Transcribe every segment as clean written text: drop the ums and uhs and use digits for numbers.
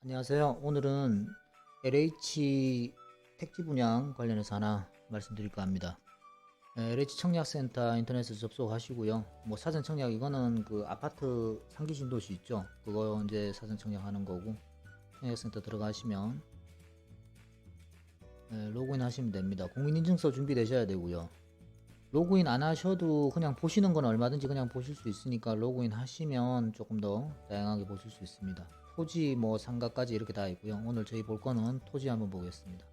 안녕하세요. 오늘은 LH 택지 분양 관련해서 하나 말씀드릴까 합니다. LH 청약센터 인터넷에서 접속하시고요. 뭐 사전 청약 이거는 그 아파트 상기 신도시 있죠. 그거 이제 사전 청약하는 거고 청약센터 들어가시면 로그인 하시면 됩니다. 공인인증서 준비되셔야 되고요. 로그인 안 하셔도 그냥 보시는 건 얼마든지 그냥 보실 수 있으니까 로그인 하시면 조금 더 다양하게 보실 수 있습니다. 토지 뭐 상가까지 이렇게 다 있고요. 오늘 저희 볼 거는 토지 한번 보겠습니다.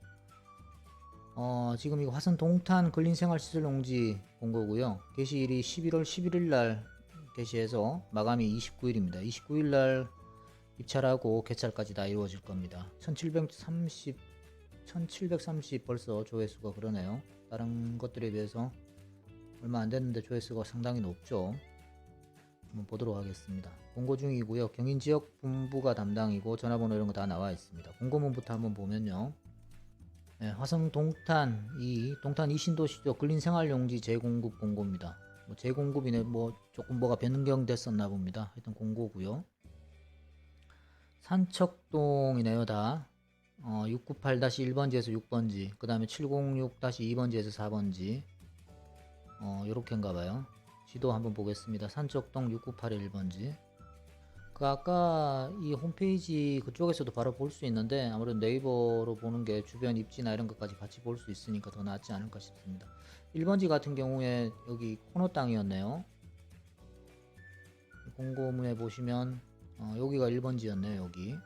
지금 이거 화성 동탄 근린생활시설용지 공고고요. 게시일이 11월 11일 날 게시해서 마감이 29일입니다. 29일 날 입찰하고 개찰까지 다 이루어질 겁니다. 1730 벌써 조회수가 그러네요. 다른 것들에 비해서 얼마 안 됐는데 조회수가 상당히 높죠. 한번 보도록 하겠습니다. 공고 중이고요. 경인지역 본부가 담당이고 전화번호 이런 거 다 나와 있습니다. 공고문부터 한번 보면요. 화성 동탄 이 신도시죠. 근린생활용지 재공급 공고입니다. 뭐 재공급이네 뭐 조금 뭐가 변경됐었나 봅니다. 하여튼 공고고요. 산척동이네요 다. 698-1번지에서 6번지, 그 다음에 706-2번지에서 4번지, 요렇게인가봐요. 지도 한번 보겠습니다. 산적동 698-1번지. 그 아까 이 홈페이지 그쪽에서도 바로 볼 수 있는데 아무래도 네이버로 보는 게 주변 입지나 이런 것까지 같이 볼 수 있으니까 더 낫지 않을까 싶습니다. 1번지 같은 경우에 여기 코너 땅이었네요. 공고문에 보시면 여기가 1번지였네요. 여기 이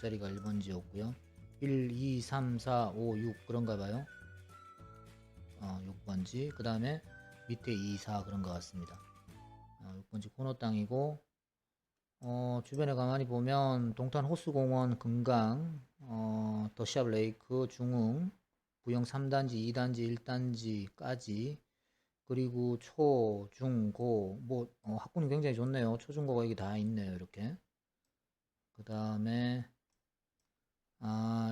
자리가 1번지였고요 1, 2, 3, 4, 5, 6 그런가 봐요. 6번지 그 다음에 밑에 2, 4 그런 것 같습니다. 6번지 코너 땅이고 주변에 가만히 보면 동탄 호수공원, 금강, 더샵 레이크, 중흥, 부영 3단지, 2단지, 1단지까지 그리고 초, 중, 고 뭐 학군이 굉장히 좋네요. 초, 중, 고가 여기 다 있네요. 이렇게 그 다음에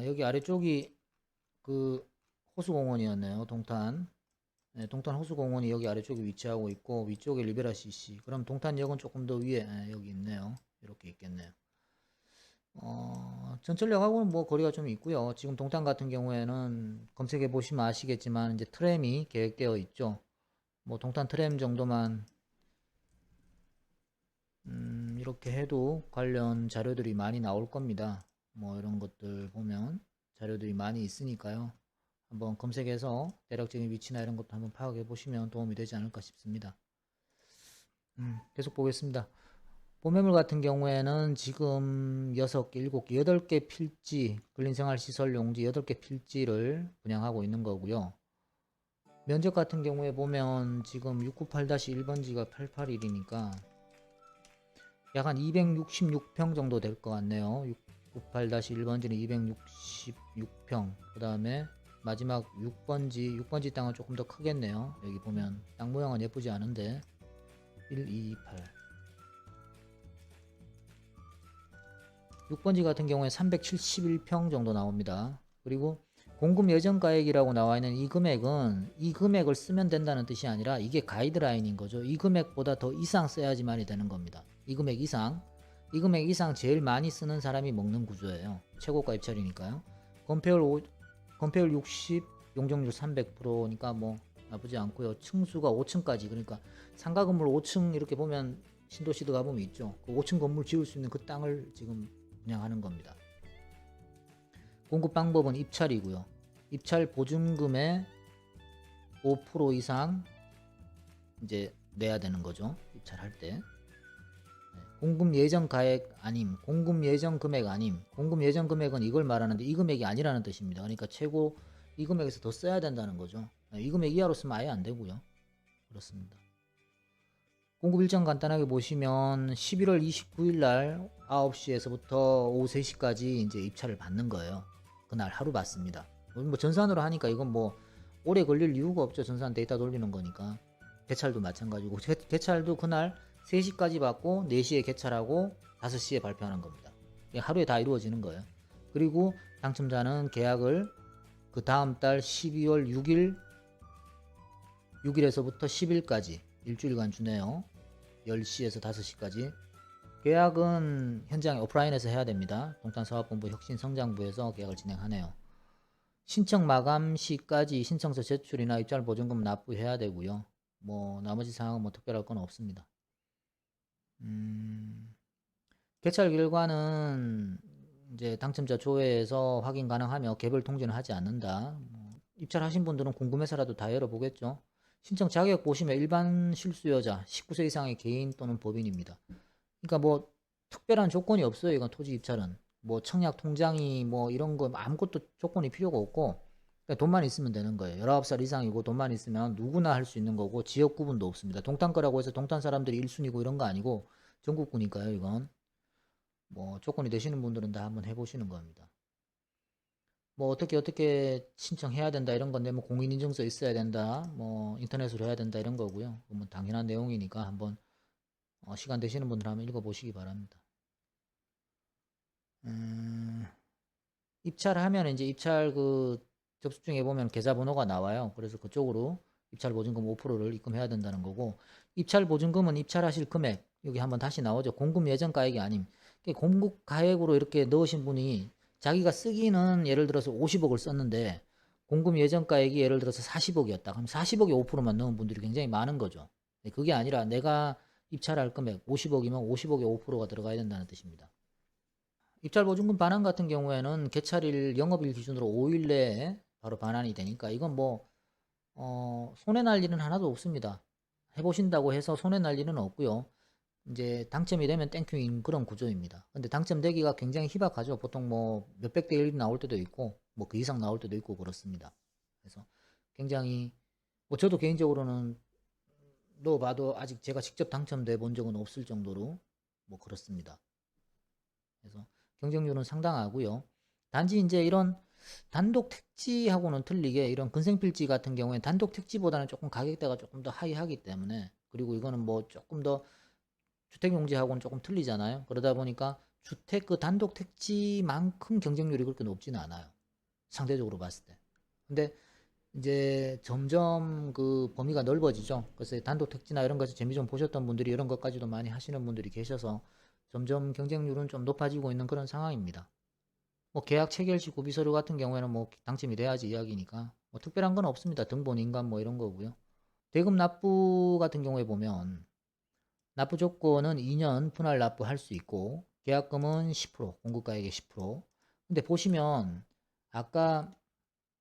여기 아래쪽이 그 호수공원이었네요. 동탄. 네, 동탄 호수공원이 여기 아래쪽에 위치하고 있고 위쪽에 리베라 CC. 그럼 동탄역은 조금 더 위에 여기 있네요. 이렇게 있겠네요. 전철역하고는 뭐 거리가 좀 있고요. 지금 동탄 같은 경우에는 검색해 보시면 아시겠지만 이제 트램이 계획되어 있죠. 뭐 동탄 트램 정도만 이렇게 해도 관련 자료들이 많이 나올 겁니다. 뭐 이런 것들 보면 자료들이 많이 있으니까요. 한번 검색해서 대략적인 위치나 이런 것도 한번 파악해 보시면 도움이 되지 않을까 싶습니다. 계속 보겠습니다. 보매물 같은 경우에는 지금 6개, 7개, 8개 필지, 근린생활시설 용지 8개 필지를 분양하고 있는 거고요. 면적 같은 경우에 보면 지금 698-1번지가 881이니까 약 한 266평 정도 될 것 같네요. 698-1번지는 266평. 그 다음에 마지막 6번지 땅은 조금 더 크겠네요. 여기 보면 땅 모양은 예쁘지 않은데 1, 2, 8 6번지 같은 경우에 371평 정도 나옵니다. 그리고 공급 예정 가액이라고 나와 있는 이 금액은 이 금액을 쓰면 된다는 뜻이 아니라 이게 가이드라인인 거죠. 이 금액보다 더 이상 써야지만이 되는 겁니다. 이 금액 이상 제일 많이 쓰는 사람이 먹는 구조예요. 최고가 입찰이니까요. 건폐율 60, 용적률 300%니까 뭐 나쁘지 않고요. 층수가 5층까지, 그러니까 상가 건물 5층 이렇게 보면 신도시도 가보면 있죠. 그 5층 건물 지을 수 있는 그 땅을 지금 분양하는 겁니다. 공급 방법은 입찰이고요. 입찰 보증금의 5% 이상 이제 내야 되는 거죠. 입찰할 때. 공급 예정 가액 아님, 공급 예정 금액 아님. 공급 예정 금액은 이걸 말하는데 이 금액이 아니라는 뜻입니다. 그러니까 최고 이 금액에서 더 써야 된다는 거죠. 이 금액 이하로 쓰면 아예 안 되고요. 그렇습니다. 공급 일정 간단하게 보시면 11월 29일 날 9시에서부터 오후 3시까지 이제 입찰을 받는 거예요. 그날 하루 받습니다. 뭐 전산으로 하니까 이건 뭐 오래 걸릴 이유가 없죠. 전산 데이터 돌리는 거니까. 개찰도 마찬가지고 개찰도 그날 3시까지 받고 4시에 개찰하고 5시에 발표하는 겁니다. 하루에 다 이루어지는 거예요. 그리고 당첨자는 계약을 그 다음 달 12월 6일에서부터 10일까지 일주일간 주네요. 10시에서 5시까지 계약은 현장에 오프라인에서 해야 됩니다. 동탄사업본부 혁신성장부에서 계약을 진행하네요. 신청 마감 시까지 신청서 제출이나 입찰 보증금 납부해야 되고요. 뭐 나머지 사항은 뭐 특별할 건 없습니다. 개찰 결과는 이제 당첨자 조회에서 확인 가능하며 개별 통지는 하지 않는다. 입찰하신 분들은 궁금해서라도 다 열어보겠죠. 신청 자격 보시면 일반 실수요자 19세 이상의 개인 또는 법인입니다. 그러니까 뭐 특별한 조건이 없어요. 이건 토지 입찰은 뭐 청약 통장이 뭐 이런 거 아무것도 조건이 필요가 없고 그냥 돈만 있으면 되는 거예요. 19살 이상이고 돈만 있으면 누구나 할 수 있는 거고 지역 구분도 없습니다. 동탄 거라고 해서 동탄 사람들이 1순위고 이런 거 아니고 전국구니까요. 이건 뭐 조건이 되시는 분들은 다 한번 해보시는 겁니다. 뭐 어떻게 신청해야 된다 이런 건데 뭐 공인인증서 있어야 된다 뭐 인터넷으로 해야 된다 이런 거고요. 뭐 당연한 내용이니까 한번 시간 되시는 분들 한번 읽어보시기 바랍니다. 입찰하면 이제 입찰 그 접수증에 보면 계좌번호가 나와요. 그래서 그쪽으로 입찰 보증금 5%를 입금해야 된다는 거고 입찰 보증금은 입찰하실 금액 여기 한번 다시 나오죠. 공급 예정 가액이 아님 공급 가액으로 이렇게 넣으신 분이 자기가 쓰기는 예를 들어서 50억을 썼는데 공급 예정 가액이 예를 들어서 40억이었다. 그럼 40억에 5%만 넣은 분들이 굉장히 많은 거죠. 그게 아니라 내가 입찰할 금액 50억이면 50억에 5%가 들어가야 된다는 뜻입니다. 입찰 보증금 반환 같은 경우에는 개찰일 영업일 기준으로 5일 내에 바로 반환이 되니까 이건 뭐 손해 날 일은 하나도 없습니다. 해보신다고 해서 손해 날 일은 없고요. 이제 당첨이 되면 땡큐인 그런 구조입니다. 근데 당첨되기가 굉장히 희박하죠. 보통 뭐 몇백 대 1이 나올 때도 있고 뭐 그 이상 나올 때도 있고 그렇습니다. 그래서 굉장히 뭐 저도 개인적으로는 넣어봐도 아직 제가 직접 당첨돼 본 적은 없을 정도로 뭐 그렇습니다. 그래서 경쟁률은 상당하고요. 단지 이제 이런 단독 택지하고는 틀리게 이런 근생필지 같은 경우에 단독 택지보다는 조금 가격대가 조금 더 하이하기 때문에 그리고 이거는 뭐 조금 더 주택용지하고는 조금 틀리잖아요. 그러다 보니까 주택 그 단독 택지만큼 경쟁률이 그렇게 높지는 않아요. 상대적으로 봤을 때. 근데 이제 점점 그 범위가 넓어지죠. 그래서 단독 택지나 이런 것을 재미 좀 보셨던 분들이 이런 것까지도 많이 하시는 분들이 계셔서 점점 경쟁률은 좀 높아지고 있는 그런 상황입니다. 뭐 계약 체결 시 구비 서류 같은 경우에는 뭐 당첨이 돼야지 이야기니까 뭐 특별한 건 없습니다. 등본 인감 뭐 이런 거고요. 대금 납부 같은 경우에 보면 납부 조건은 2년 분할 납부할 수 있고 계약금은 10% 공급가액의 10%. 근데 보시면 아까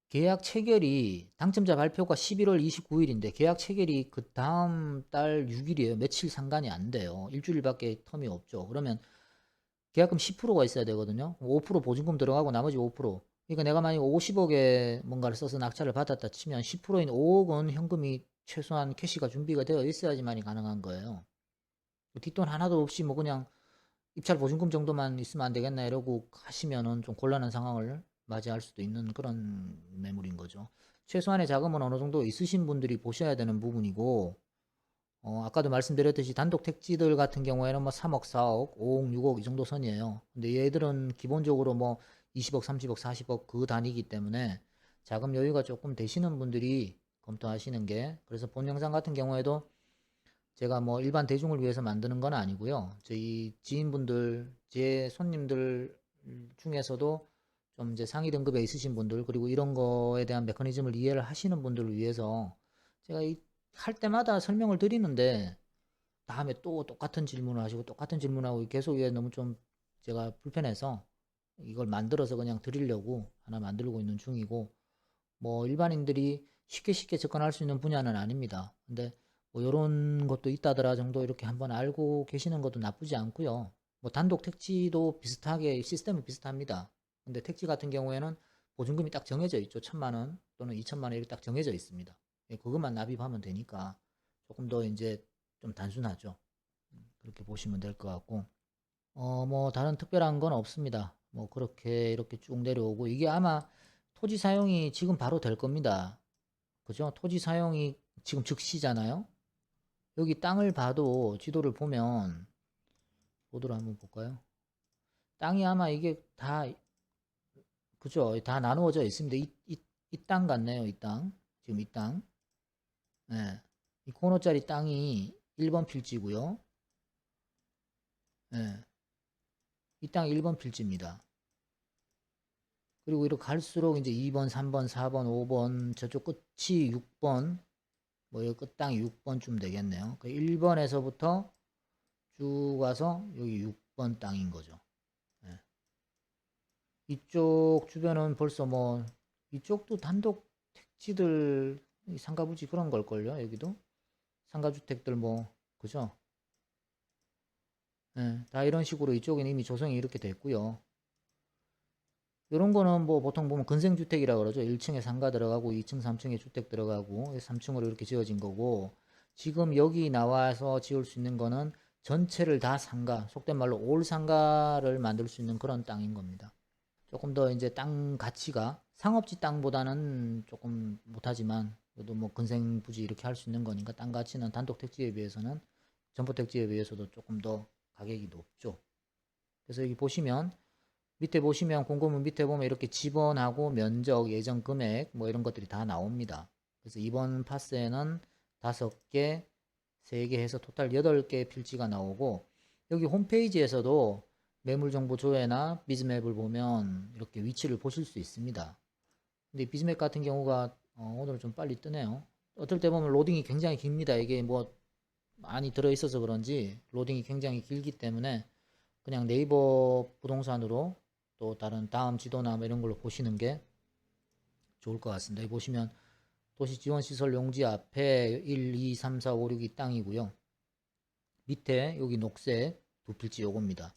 계약 체결이 당첨자 발표가 11월 29일인데 계약 체결이 그 다음 달 6일이에요. 며칠 상관이 안 돼요. 일주일밖에 텀이 없죠. 그러면 계약금 10%가 있어야 되거든요. 5% 보증금 들어가고 나머지 5%. 그러니까 내가 만약 50억에 뭔가를 써서 낙찰을 받았다 치면 10%인 5억은 현금이 최소한 캐시가 준비가 되어 있어야지만이 가능한 거예요. 뒷돈 하나도 없이 뭐 그냥 입찰 보증금 정도만 있으면 안 되겠나 이러고 하시면은 좀 곤란한 상황을 맞이할 수도 있는 그런 매물인 거죠. 최소한의 자금은 어느 정도 있으신 분들이 보셔야 되는 부분이고, 아까도 말씀드렸듯이 단독 택지들 같은 경우에는 뭐 3억, 4억, 5억, 6억 이 정도 선이에요. 근데 얘들은 기본적으로 뭐 20억, 30억, 40억 그 단위이기 때문에 자금 여유가 조금 되시는 분들이 검토하시는 게, 그래서 본 영상 같은 경우에도 제가 뭐 일반 대중을 위해서 만드는 건 아니고요. 저희 지인분들, 제 손님들 중에서도 좀 이제 상위 등급에 있으신 분들, 그리고 이런 거에 대한 메커니즘을 이해를 하시는 분들을 위해서 제가 할 때마다 설명을 드리는데 다음에 또 똑같은 질문을 하시고 똑같은 질문하고 계속 이게 너무 좀 제가 불편해서 이걸 만들어서 그냥 드리려고 하나 만들고 있는 중이고 뭐 일반인들이 쉽게 접근할 수 있는 분야는 아닙니다. 근데 뭐 요런 것도 있다더라 정도 이렇게 한번 알고 계시는 것도 나쁘지 않고요. 뭐 단독 택지도 비슷하게 시스템은 비슷합니다. 근데 택지 같은 경우에는 보증금이 딱 정해져 있죠. 1,000만 원 또는 2,000만 원 이렇게 딱 정해져 있습니다. 그것만 납입하면 되니까 조금 더 이제 좀 단순하죠. 그렇게 보시면 될 것 같고 뭐 다른 특별한 건 없습니다. 뭐 그렇게 이렇게 쭉 내려오고 이게 아마 토지 사용이 지금 바로 될 겁니다. 그죠? 토지 사용이 지금 즉시잖아요. 여기 땅을 봐도 지도를 보면 보도를 한번 볼까요? 땅이 아마 이게 다 그죠? 다 나누어져 있습니다. 이 땅 같네요. 이 땅. 지금 이 땅. 네. 이 코너짜리 땅이 1번 필지고요. 예. 이 땅 1번 필지입니다. 그리고 이렇게 갈수록 이제 2번, 3번, 4번, 5번, 저쪽 끝이 6번, 뭐 여기 끝 땅이 6번쯤 되겠네요. 그 1번에서부터 쭉 와서 여기 6번 땅인 거죠. 예. 이쪽 주변은 벌써 뭐 이쪽도 단독 택지들 상가부지 그런 걸걸요. 여기도 상가주택들 뭐 그죠? 예, 다 이런 식으로 이쪽은 이미 조성이 이렇게 됐고요. 이런 거는 뭐 보통 보면 근생주택이라고 그러죠. 1층에 상가 들어가고 2층, 3층에 주택 들어가고 3층으로 이렇게 지어진 거고, 지금 여기 나와서 지을 수 있는 거는 전체를 다 상가, 속된 말로 올 상가를 만들 수 있는 그런 땅인 겁니다. 조금 더 이제 땅 가치가 상업지 땅보다는 조금 못하지만 그래도 뭐 근생 부지 이렇게 할 수 있는 거니까 땅 가치는 단독 택지에 비해서는 점포 택지에 비해서도 조금 더 가격이 높죠. 그래서 여기 보시면 밑에 보시면 공고문 밑에 보면 이렇게 지번하고 면적, 예정 금액 뭐 이런 것들이 다 나옵니다. 그래서 이번 파스에는 5개, 3개 해서 토탈 8개 필지가 나오고, 여기 홈페이지에서도 매물정보 조회나 비즈맵을 보면 이렇게 위치를 보실 수 있습니다. 근데 비즈맵 같은 경우가 오늘 좀 빨리 뜨네요. 어떨 때 보면 로딩이 굉장히 깁니다. 이게 뭐 많이 들어있어서 그런지 로딩이 굉장히 길기 때문에 그냥 네이버 부동산으로 또 다른 다음 지도나 뭐 이런 걸로 보시는 게 좋을 것 같습니다. 여기 보시면 도시지원시설 용지 앞에 1, 2, 3, 4, 5, 6이 땅이고요. 밑에 여기 녹색 두 필지 요겁니다.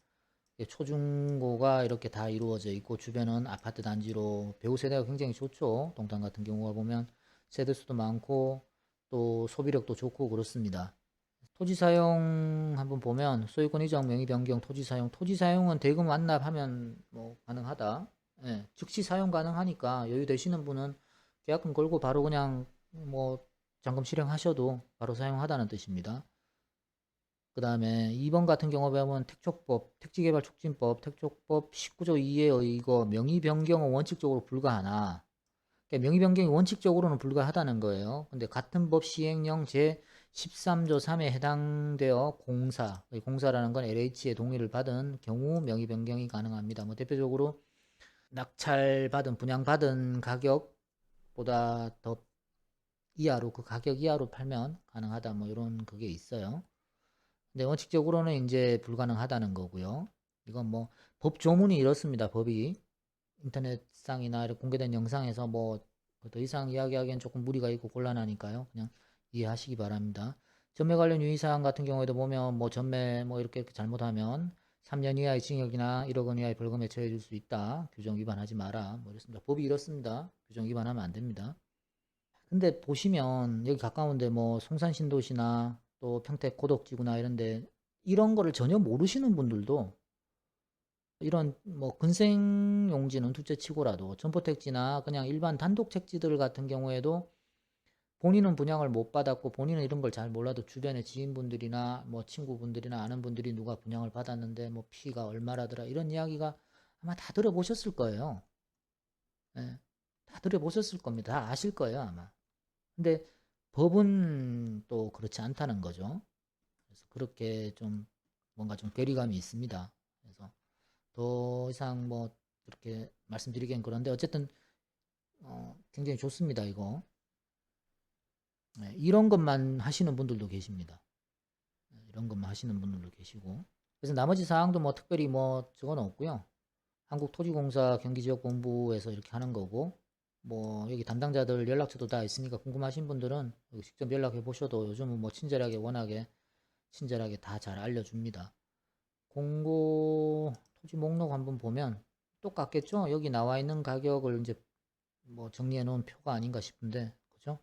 초중고가 이렇게 다 이루어져 있고 주변은 아파트 단지로 배우 세대가 굉장히 좋죠. 동탄 같은 경우가 보면 세대수도 많고 또 소비력도 좋고 그렇습니다. 토지 사용 한번 보면 소유권 이전 명의 변경 토지 사용은 대금 완납하면 뭐 가능하다. 예, 즉시 사용 가능하니까 여유 되시는 분은 계약금 걸고 바로 그냥 뭐 잔금 실행하셔도 바로 사용하다는 뜻입니다. 그 다음에 2번 같은 경우 보면 택촉법, 택지개발촉진법, 택촉법 19조 2에 의거 명의 변경은 원칙적으로 불가하나, 그러니까 명의 변경이 원칙적으로는 불가하다는 거예요. 근데 같은 법 시행령 제 13조 3에 해당되어 공사라는 건 LH의 동의를 받은 경우 명의 변경이 가능합니다. 뭐 대표적으로 낙찰받은, 분양받은 가격보다 더 이하로, 그 가격 이하로 팔면 가능하다. 뭐 이런 그게 있어요. 근데 원칙적으로는 이제 불가능하다는 거고요. 이건 뭐 법 조문이 이렇습니다. 법이 인터넷상이나 이렇게 공개된 영상에서 뭐 더 이상 이야기하기엔 조금 무리가 있고 곤란하니까요. 그냥 이해하시기 바랍니다. 전매 관련 유의사항 같은 경우에도 보면 뭐 전매 뭐 이렇게 잘못하면 3년 이하의 징역이나 1억 원 이하의 벌금에 처해질 수 있다. 규정 위반하지 마라. 뭐 이렇습니다. 법이 이렇습니다. 규정 위반하면 안 됩니다. 근데 보시면 여기 가까운데 뭐 송산신도시나 또 평택 고덕지구나 이런데 이런 거를 전혀 모르시는 분들도 이런 뭐 근생용지는 둘째치고라도 점포택지나 그냥 일반 단독택지들 같은 경우에도 본인은 분양을 못 받았고 본인은 이런 걸 잘 몰라도 주변에 지인분들이나 뭐 친구분들이나 아는 분들이 누가 분양을 받았는데 뭐 피가 얼마라더라 이런 이야기가 아마 다 들어보셨을 거예요. 예, 다 들어보셨을 겁니다. 다 아실 거예요 아마. 근데 법은 또 그렇지 않다는 거죠. 그래서 그렇게 좀 뭔가 좀 괴리감이 있습니다. 그래서 더 이상 뭐 이렇게 말씀드리기엔 그런데 어쨌든 굉장히 좋습니다 이거. 네, 이런 것만 하시는 분들도 계십니다. 네, 이런 것만 하시는 분들도 계시고, 그래서 나머지 사항도 뭐 특별히 뭐 적어는 없고요. 한국토지공사 경기지역본부에서 이렇게 하는 거고, 뭐 여기 담당자들 연락처도 다 있으니까 궁금하신 분들은 여기 직접 연락해 보셔도 요즘은 뭐 친절하게 워낙에 친절하게 다 잘 알려줍니다. 공고 토지 목록 한번 보면 똑같겠죠? 여기 나와 있는 가격을 이제 뭐 정리해 놓은 표가 아닌가 싶은데, 그죠?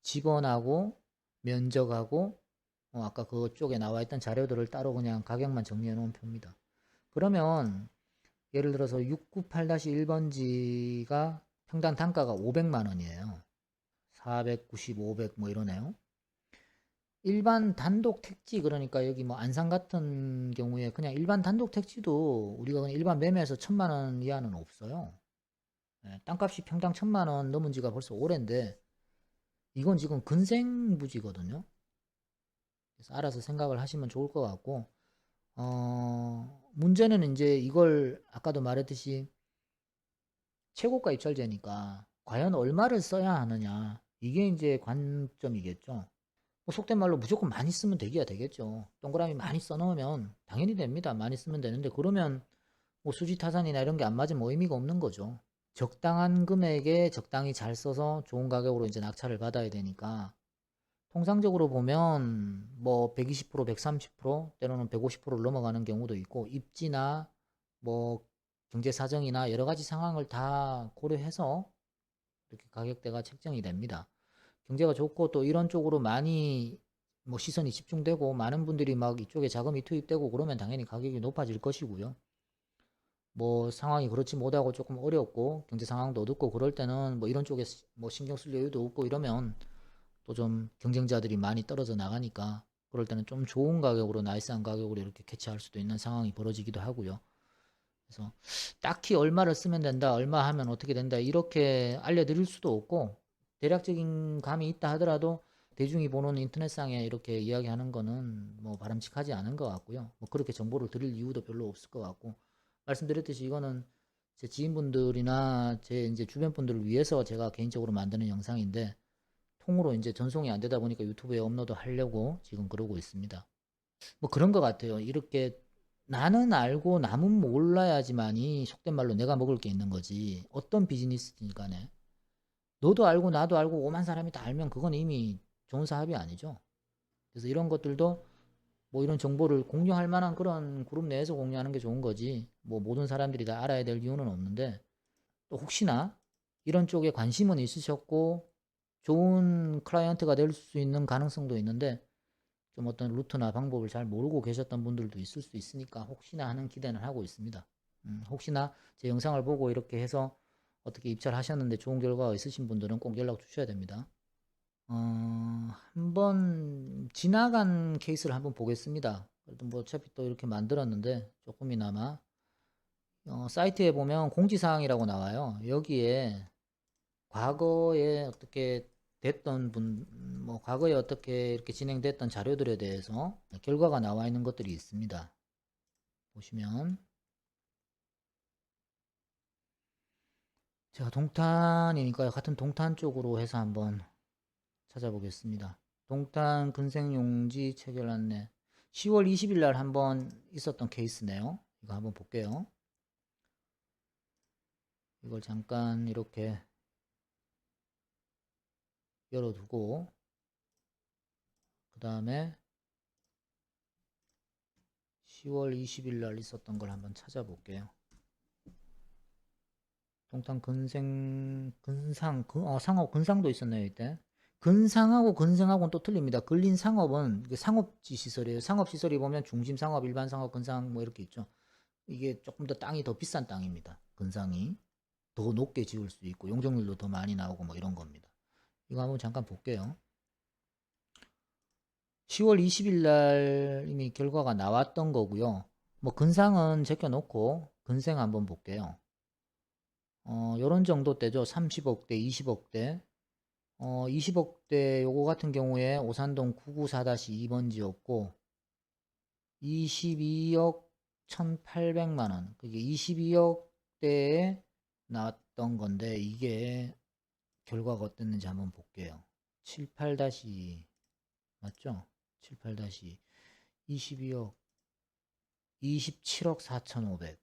지번하고 면적하고 아까 그쪽에 나와 있던 자료들을 따로 그냥 가격만 정리해 놓은 표입니다. 그러면 예를 들어서 698-1번지가 평당 단가가 500만 원이에요. 490, 500 뭐 이러네요. 일반 단독 택지, 그러니까 여기 뭐 안산 같은 경우에 그냥 일반 단독 택지도 우리가 그냥 일반 매매에서 1000만 원 이하는 없어요. 예, 땅값이 평당 1000만 원 넘은 지가 벌써 오랜데 이건 지금 근생부지거든요. 그래서 알아서 생각을 하시면 좋을 것 같고, 문제는 이제 이걸 아까도 말했듯이 최고가 입찰제니까 과연 얼마를 써야 하느냐. 이게 이제 관점이겠죠. 뭐 속된 말로 무조건 많이 쓰면 되기야 되겠죠. 동그라미 많이 써놓으면 당연히 됩니다. 많이 쓰면 되는데 그러면 뭐 수지타산이나 이런 게 안 맞으면 뭐 의미가 없는 거죠. 적당한 금액에 적당히 잘 써서 좋은 가격으로 이제 낙찰을 받아야 되니까 통상적으로 보면 뭐 120%, 130% 때로는 150%를 넘어가는 경우도 있고 입지나 뭐 경제 사정이나 여러 가지 상황을 다 고려해서 이렇게 가격대가 책정이 됩니다. 경제가 좋고 또 이런 쪽으로 많이 뭐 시선이 집중되고 많은 분들이 막 이쪽에 자금이 투입되고 그러면 당연히 가격이 높아질 것이고요. 뭐 상황이 그렇지 못하고 조금 어렵고 경제 상황도 어둡고 그럴 때는 뭐 이런 쪽에 뭐 신경 쓸 여유도 없고 이러면 또 좀 경쟁자들이 많이 떨어져 나가니까 그럴 때는 좀 좋은 가격으로 나이스한 가격으로 이렇게 캐치할 수도 있는 상황이 벌어지기도 하고요. 그래서 딱히 얼마를 쓰면 된다, 얼마 하면 어떻게 된다 이렇게 알려드릴 수도 없고 대략적인 감이 있다 하더라도 대중이 보는 인터넷상에 이렇게 이야기하는 거는 뭐 바람직하지 않은 것 같고요. 뭐 그렇게 정보를 드릴 이유도 별로 없을 것 같고 말씀드렸듯이 이거는 제 지인분들이나 제 이제 주변 분들을 위해서 제가 개인적으로 만드는 영상인데 통으로 이제 전송이 안 되다 보니까 유튜브에 업로드 하려고 지금 그러고 있습니다. 뭐 그런 것 같아요. 이렇게 나는 알고 남은 몰라야지만이 속된 말로 내가 먹을 게 있는 거지. 어떤 비즈니스든 간에. 너도 알고 나도 알고 5만 사람이 다 알면 그건 이미 좋은 사업이 아니죠. 그래서 이런 것들도 뭐 이런 정보를 공유할 만한 그런 그룹 내에서 공유하는 게 좋은 거지. 뭐 모든 사람들이 다 알아야 될 이유는 없는데 또 혹시나 이런 쪽에 관심은 있으셨고 좋은 클라이언트가 될 수 있는 가능성도 있는데 좀 어떤 루트나 방법을 잘 모르고 계셨던 분들도 있을 수 있으니까 혹시나 하는 기대는 하고 있습니다. 혹시나 제 영상을 보고 이렇게 해서 어떻게 입찰하셨는데 좋은 결과가 있으신 분들은 꼭 연락 주셔야 됩니다. 한번 지나간 케이스를 한번 보겠습니다. 그래도 뭐 어차피 또 이렇게 만들었는데 조금이나마 사이트에 보면 공지사항이라고 나와요. 여기에 과거에 어떻게 됐던 뭐 과거에 어떻게 이렇게 진행됐던 자료들에 대해서 결과가 나와 있는 것들이 있습니다. 보시면 제가 동탄이니까요. 같은 동탄 쪽으로 해서 한번 찾아보겠습니다. 동탄 근생용지 체결 안내 10월 20일 날 한번 있었던 케이스네요. 이거 한번 볼게요. 이걸 잠깐 이렇게 열어두고 그 다음에 10월 20일 날 있었던 걸 한번 찾아볼게요. 동탄 상업 근상도 있었네요 이때. 근상하고 근생하고는 또 틀립니다. 근린 상업은 상업지 시설이에요. 상업 시설이 보면 중심 상업, 일반 상업, 근상 뭐 이렇게 있죠. 이게 조금 더 땅이 더 비싼 땅입니다. 근상이 더 높게 지을 수 있고 용적률도 더 많이 나오고 뭐 이런 겁니다. 이거 한번 잠깐 볼게요. 10월 20일 날 이미 결과가 나왔던 거고요. 뭐 근상은 제껴놓고 근생 한번 볼게요. 요런 정도 대죠. 30억대, 20억대. 20억대 요거 같은 경우에 오산동 994-2번지였고 22억 1800만원 그게 22억대에 나왔던 건데 이게 결과가 어땠는지 한번 볼게요. 78- 맞죠? 78- 22억 27억 4500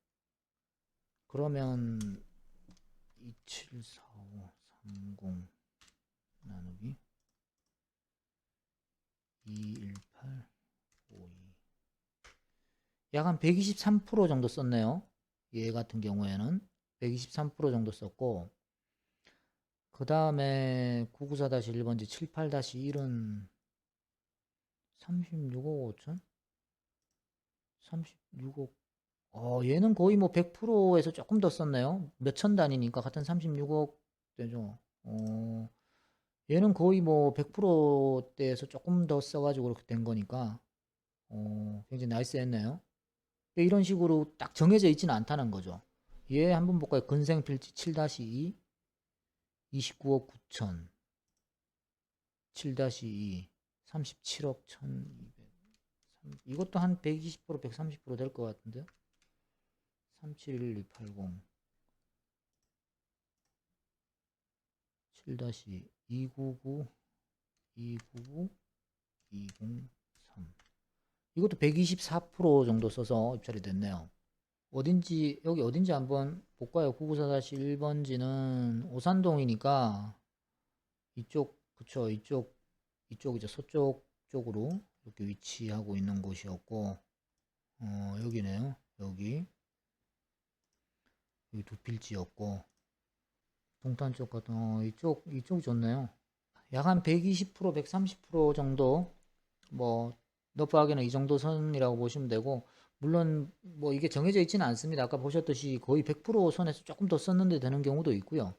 그러면 2745 30 나누기 218 52 약 한 123% 정도 썼네요. 얘 같은 경우에는 123% 정도 썼고 그 다음에 994-1번지 78-1은 36억 5천? 36억 얘는 거의 뭐 100%에서 조금 더 썼네요. 몇천 단위니까 같은 36억 되죠. 얘는 거의 뭐 100%대에서 조금 더 써가지고 그렇게 된 거니까 굉장히 나이스 했네요. 이런 식으로 딱 정해져 있지는 않다는 거죠. 얘 한번 볼까요? 근생필지 7-2 29억 9천 7-2 37억 1200 이것도 한 120%, 130% 될 것 같은데요. 371280 7-299 299 203 이것도 124% 정도 써서 입찰이 됐네요. 어딘지 여기 어딘지 한번 볼까요? 994-1번지는 오산동이니까 이쪽 그쵸 이쪽이죠. 서쪽 쪽으로 이렇게 위치하고 있는 곳이었고 여기네요. 여기 두 필지였고 동탄 쪽 같은 이쪽이 좋네요. 약 한 120% 130% 정도 뭐 너프하게는 이 정도 선이라고 보시면 되고 물론 뭐 이게 정해져 있지는 않습니다. 아까 보셨듯이 거의 100% 선에서 조금 더 썼는데 되는 경우도 있고요.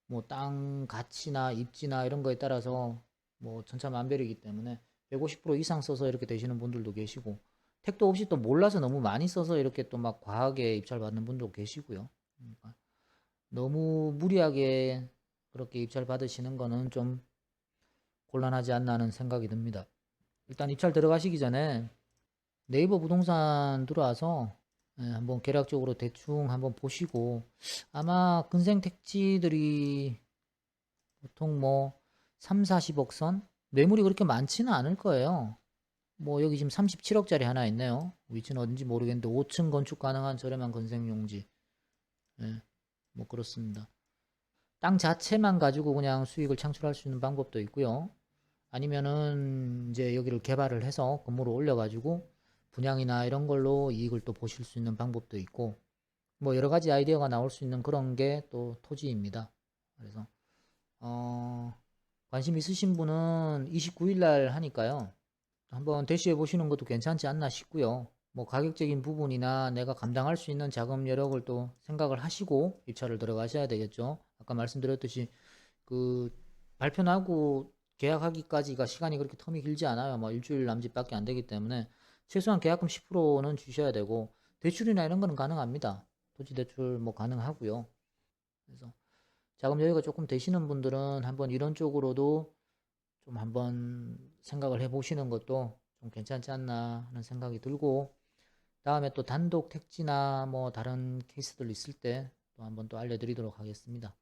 뭐 땅 가치나 입지나 이런 거에 따라서 뭐 천차만별이기 때문에 150% 이상 써서 이렇게 되시는 분들도 계시고 택도 없이 또 몰라서 너무 많이 써서 이렇게 또 막 과하게 입찰 받는 분도 계시고요. 그러니까 너무 무리하게 그렇게 입찰 받으시는 거는 좀 곤란하지 않나 하는 생각이 듭니다. 일단 입찰 들어가시기 전에 네이버 부동산 들어와서 한번 계략적으로 대충 한번 보시고 아마 근생 택지들이 보통 뭐 3, 40억 선 매물이 그렇게 많지는 않을 거예요. 뭐 여기 지금 37억짜리 하나 있네요. 위치는 어딘지 모르겠는데 5층 건축 가능한 저렴한 건생 용지. 뭐 그렇습니다. 땅 자체만 가지고 그냥 수익을 창출할 수 있는 방법도 있고요. 아니면은 이제 여기를 개발을 해서 건물을 올려가지고 분양이나 이런 걸로 이익을 또 보실 수 있는 방법도 있고 뭐 여러 가지 아이디어가 나올 수 있는 그런 게 또 토지입니다. 그래서 관심 있으신 분은 29일 날 하니까요. 한번 대시해 보시는 것도 괜찮지 않나 싶고요. 뭐 가격적인 부분이나 내가 감당할 수 있는 자금 여력을 또 생각을 하시고 입찰을 들어가셔야 되겠죠. 아까 말씀드렸듯이 그 발표 나고 계약하기까지가 시간이 그렇게 텀이 길지 않아요. 뭐 일주일 남짓밖에 안 되기 때문에 최소한 계약금 10%는 주셔야 되고 대출이나 이런 거는 가능합니다. 토지 대출 뭐 가능하고요. 그래서 자금 여유가 조금 되시는 분들은 한번 이런 쪽으로도 좀 한번 생각을 해 보시는 것도 좀 괜찮지 않나 하는 생각이 들고 다음에 또 단독 택지나 뭐 다른 케이스들 있을 때 또 한번 또 알려드리도록 하겠습니다.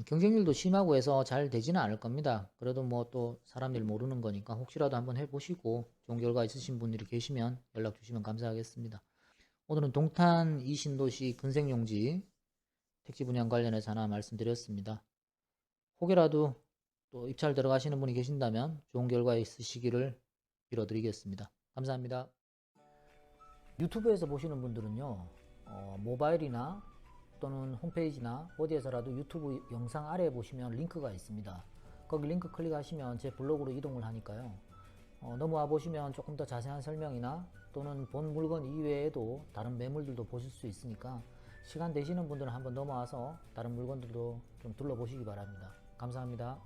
경쟁률도 심하고 해서 잘 되지는 않을 겁니다. 그래도 뭐 또 사람 일 모르는 거니까 혹시라도 한번 해보시고 좋은 결과 있으신 분들이 계시면 연락 주시면 감사하겠습니다. 오늘은 동탄 이신도시 근생용지 택지 분양 관련해서 하나 말씀드렸습니다. 혹여라도 또 입찰 들어가시는 분이 계신다면 좋은 결과 있으시기를 빌어드리겠습니다. 감사합니다. 유튜브에서 보시는 분들은요, 모바일이나 또는 홈페이지나 어디에서라도 유튜브 영상 아래에 보시면 링크가 있습니다. 거기 링크 클릭하시면 제 블로그로 이동을 하니까요. 넘어와 보시면 조금 더 자세한 설명이나 또는 본 물건 이외에도 다른 매물들도 보실 수 있으니까 시간 되시는 분들은 한번 넘어와서 다른 물건들도 좀 둘러보시기 바랍니다. 감사합니다.